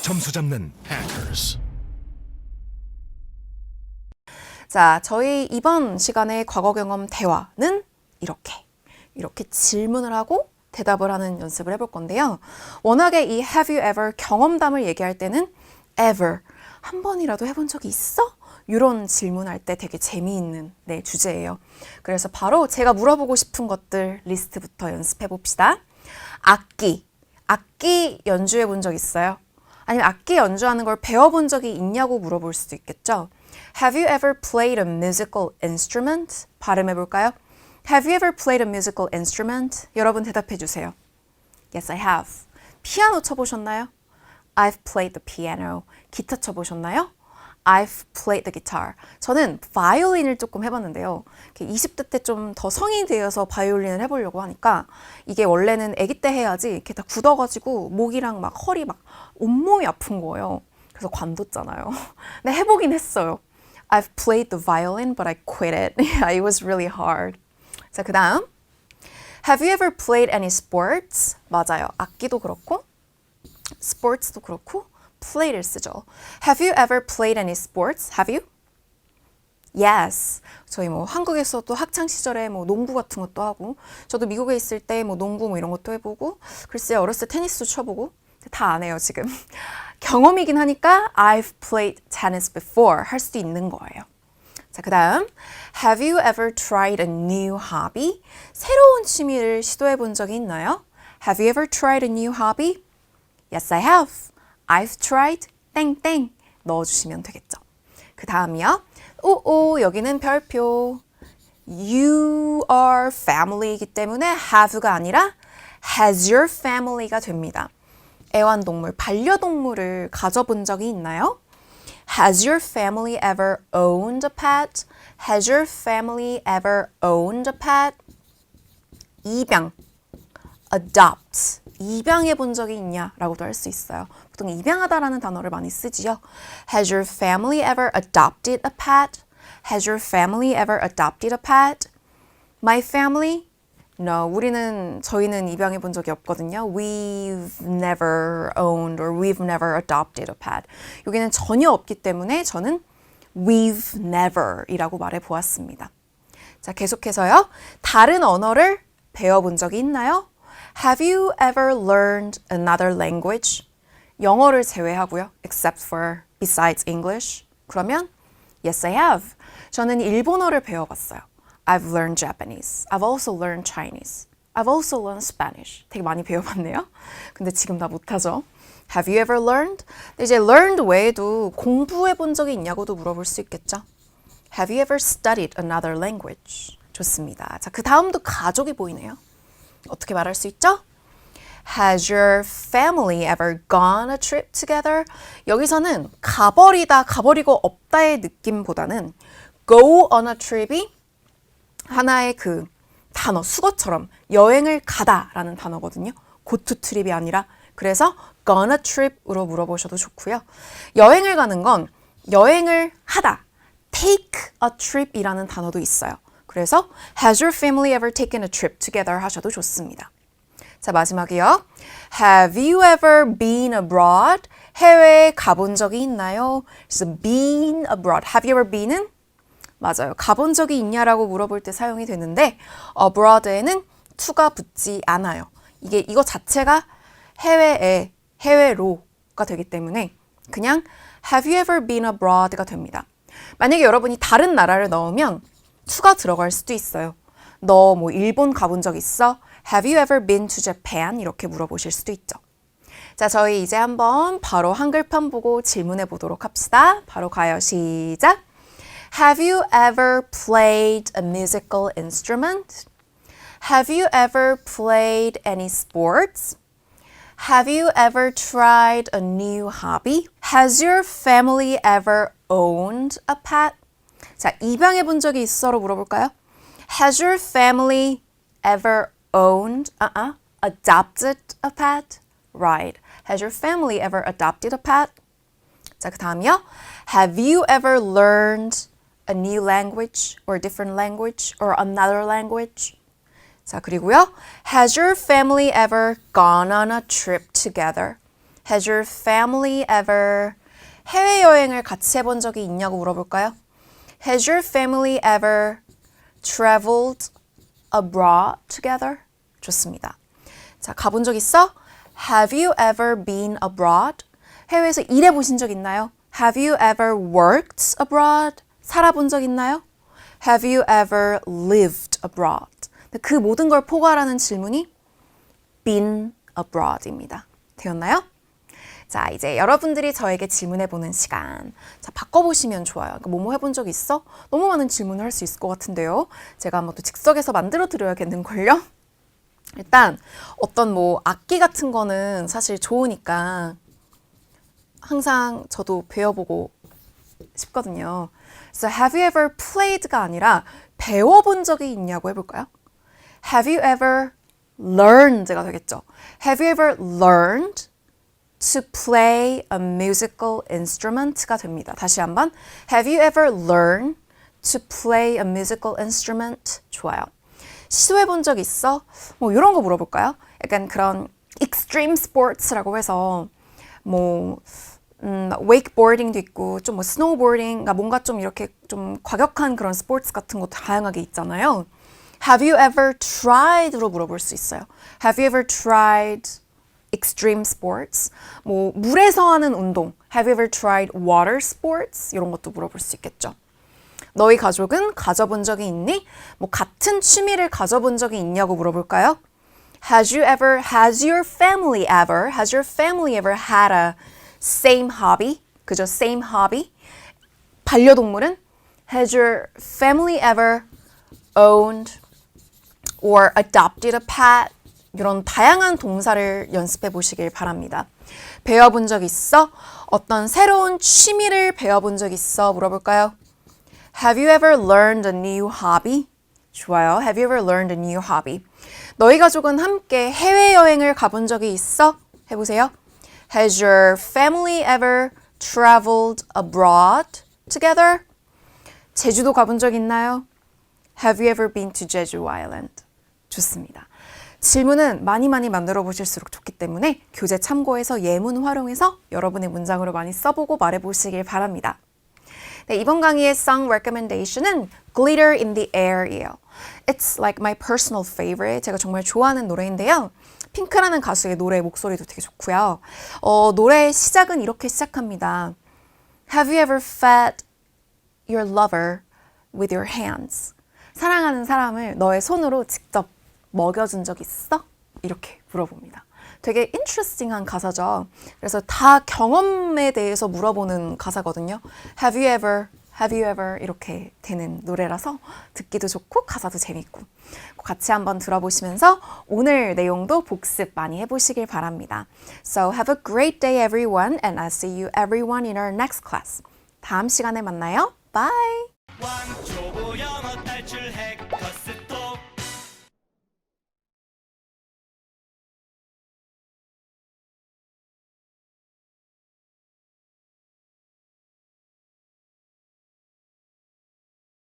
점수 잡는 hackers. 자, 저희 이번 시간의 과거 경험 대화는 이렇게 질문을 하고 대답을 하는 연습을 해볼 건데요. 워낙에 이 have you ever 경험담을 얘기할 때는 ever 한 번이라도 해본 적이 있어? 이런 질문할 때 되게 재미있는 주제예요. 그래서 바로 제가 물어보고 싶은 것들 리스트부터 연습해 봅시다. 악기 연주해 본 적 있어요? 아니면 악기 연주하는 걸 배워본 적이 있냐고 물어볼 수도 있겠죠. Have you ever played a musical instrument? 발음해 볼까요? Have you ever played a musical instrument? 여러분 대답해 주세요. Yes, I have. 피아노 쳐보셨나요? I've played the piano. 기타 쳐보셨나요? I've played the guitar. 저는 바이올린을 조금 해봤는데요. 20대 때 좀 더 성인이 되어서 바이올린을 해보려고 하니까 이게 원래는 아기 때 해야지 이렇게 다 굳어가지고 목이랑 막 허리 막 온몸이 아픈 거예요. 그래서 관뒀잖아요. 근데 해보긴 했어요. I've played the violin, but I quit it. It was really hard. 자, 그 다음. Have you ever played any sports? 맞아요. 악기도 그렇고, sports도 그렇고, play를 쓰죠. Have you ever played any sports? Have you? Yes. 저희 한국에서도 학창 시절에 농구 같은 것도 하고, 저도 미국에 있을 때 농구 이런 것도 해보고, 글쎄요, 어렸을 때 테니스도 쳐보고, 다 안 해요, 지금. 경험이긴 하니까 I've played tennis before 할 수도 있는 거예요. 자, 그 다음. Have you ever tried a new hobby? 새로운 취미를 시도해 본 적이 있나요? Have you ever tried a new hobby? Yes, I have. I've tried 땡땡 넣어주시면 되겠죠. 그 다음이요. 오오 여기는 별표. You are family이기 때문에 have가 아니라 has your family가 됩니다. 애완동물, 반려동물을 가져본 적이 있나요? Has your family ever owned a pet? Has your family ever owned a pet? 입양, adopt. 입양해 본 적이 있냐라고도 할 수 있어요. 보통 입양하다라는 단어를 많이 쓰지요. Has your family ever adopted a pet? Has your family ever adopted a pet? My family? No, 저희는 입양해 본 적이 없거든요. We've never owned or we've never adopted a pet. 여기는 전혀 없기 때문에 저는 we've never 이라고 말해 보았습니다. 자, 계속해서요. 다른 언어를 배워본 적이 있나요? Have you ever learned another language? 영어를 제외하고요. Except for besides English. 그러면 yes, I have. 저는 일본어를 배워봤어요. I've learned Japanese. I've also learned Chinese. I've also learned Spanish. 되게 많이 배워봤네요. 근데 지금 다 못하죠. Have you ever learned? 근데 이제 learned 외에도 공부해본 적이 있냐고도 물어볼 수 있겠죠. Have you ever studied another language? 좋습니다. 자, 그 다음도 가족이 보이네요. 어떻게 말할 수 있죠? Has your family ever gone a trip together? 여기서는 가버리다, 가버리고 없다의 느낌보다는 go on a trip이 하나의 그 단어, 수거처럼 여행을 가다라는 단어거든요. go to trip이 아니라 그래서 gone a trip으로 물어보셔도 좋고요. 여행을 가는 건 여행을 하다, take a trip이라는 단어도 있어요. 그래서 Has your family ever taken a trip together 하셔도 좋습니다. 자, 마지막이요. Have you ever been abroad? 해외에 가본 적이 있나요? 그래서 been abroad. Have you ever been은? 맞아요. 가본 적이 있냐라고 물어볼 때 사용이 되는데 abroad에는 to가 붙지 않아요. 이거 자체가 해외에, 해외로가 되기 때문에 그냥 Have you ever been abroad가 됩니다. 만약에 여러분이 다른 나라를 넣으면 to가 들어갈 수도 있어요. 너 일본 가본 적 있어? Have you ever been to Japan? 이렇게 물어보실 수도 있죠. 자, 저희 이제 한번 바로 한글판 보고 질문해 보도록 합시다. 바로 가요. 시작. Have you ever played a musical instrument? Have you ever played any sports? Have you ever tried a new hobby? Has your family ever owned a pet? 자, 입양해 본 적이 있어로 물어볼까요? Has your family ever owned, adopted a pet? Right. Has your family ever adopted a pet? 자, 그 다음이요. Have you ever learned a new language or a different language or another language? 자, 그리고요. Has your family ever gone on a trip together? Has your family ever 해외여행을 같이 해본 적이 있냐고 물어볼까요? Has your family ever traveled abroad together? 좋습니다. 자, 가본 적 있어? Have you ever been abroad? 해외에서 일해보신 적 있나요? Have you ever worked abroad? 살아본 적 있나요? Have you ever lived abroad? 그 모든 걸 포괄하는 질문이 been abroad입니다. 되었나요? 자, 이제 여러분들이 저에게 질문해보는 시간. 자, 바꿔보시면 좋아요. 그러니까 뭐뭐 해본 적 있어? 너무 많은 질문을 할 수 있을 것 같은데요. 제가 한번 또 즉석에서 만들어 드려야겠는걸요? 일단 어떤 뭐 악기 같은 거는 사실 좋으니까 항상 저도 배워보고 싶거든요. So have you ever played가 아니라 배워본 적이 있냐고 해볼까요? Have you ever learned가 되겠죠. Have you ever learned to play a musical instrument가 됩니다. 다시 한번. Have you ever learned to play a musical instrument? 좋아요. 시도해본 적 있어? 뭐 이런 거 물어볼까요? 약간 그런 extreme sports라고 해서 뭐 웨이크보딩도 있고 좀 뭐 스노우보딩, 그러니까 뭔가 좀 이렇게 좀 과격한 그런 스포츠 같은 것도 다양하게 있잖아요. Have you ever tried로 물어볼 수 있어요. Have you ever tried extreme sports? 뭐 물에서 하는 운동. Have you ever tried water sports? 이런 것도 물어볼 수 있겠죠. 너희 가족은 가져본 적이 있니? 뭐 같은 취미를 가져본 적이 있냐고 물어볼까요? Has your family ever had a same hobby? 그죠? Same hobby. 반려동물은 Has your family ever owned or adopted a pet? 이런 다양한 동사를 연습해 보시길 바랍니다. 배워본 적 있어? 어떤 새로운 취미를 배워본 적 있어? 물어볼까요? Have you ever learned a new hobby? 좋아요. Have you ever learned a new hobby? 너희 가족은 함께 해외여행을 가본 적이 있어? 해보세요. Has your family ever traveled abroad together? 제주도 가본 적 있나요? Have you ever been to Jeju Island? 좋습니다. 질문은 많이 만들어 보실수록 좋기 때문에 교재 참고해서 예문 활용해서 여러분의 문장으로 많이 써보고 말해보시길 바랍니다. 네, 이번 강의의 song recommendation은 Glitter in the Air이에요. It's like my personal favorite. 제가 정말 좋아하는 노래인데요. 핑크라는 가수의 노래 목소리도 되게 좋고요. 노래의 시작은 이렇게 시작합니다. Have you ever fed your lover with your hands? 사랑하는 사람을 너의 손으로 직접 먹여준 적 있어? 이렇게 물어봅니다. 되게 interesting한 가사죠. 그래서 다 경험에 대해서 물어보는 가사거든요. Have you ever 이렇게 되는 노래라서 듣기도 좋고 가사도 재밌고 같이 한번 들어보시면서 오늘 내용도 복습 많이 해보시길 바랍니다. So have a great day everyone and I'll see you everyone in our next class. 다음 시간에 만나요. Bye! 왕초보 영어 탈출 핵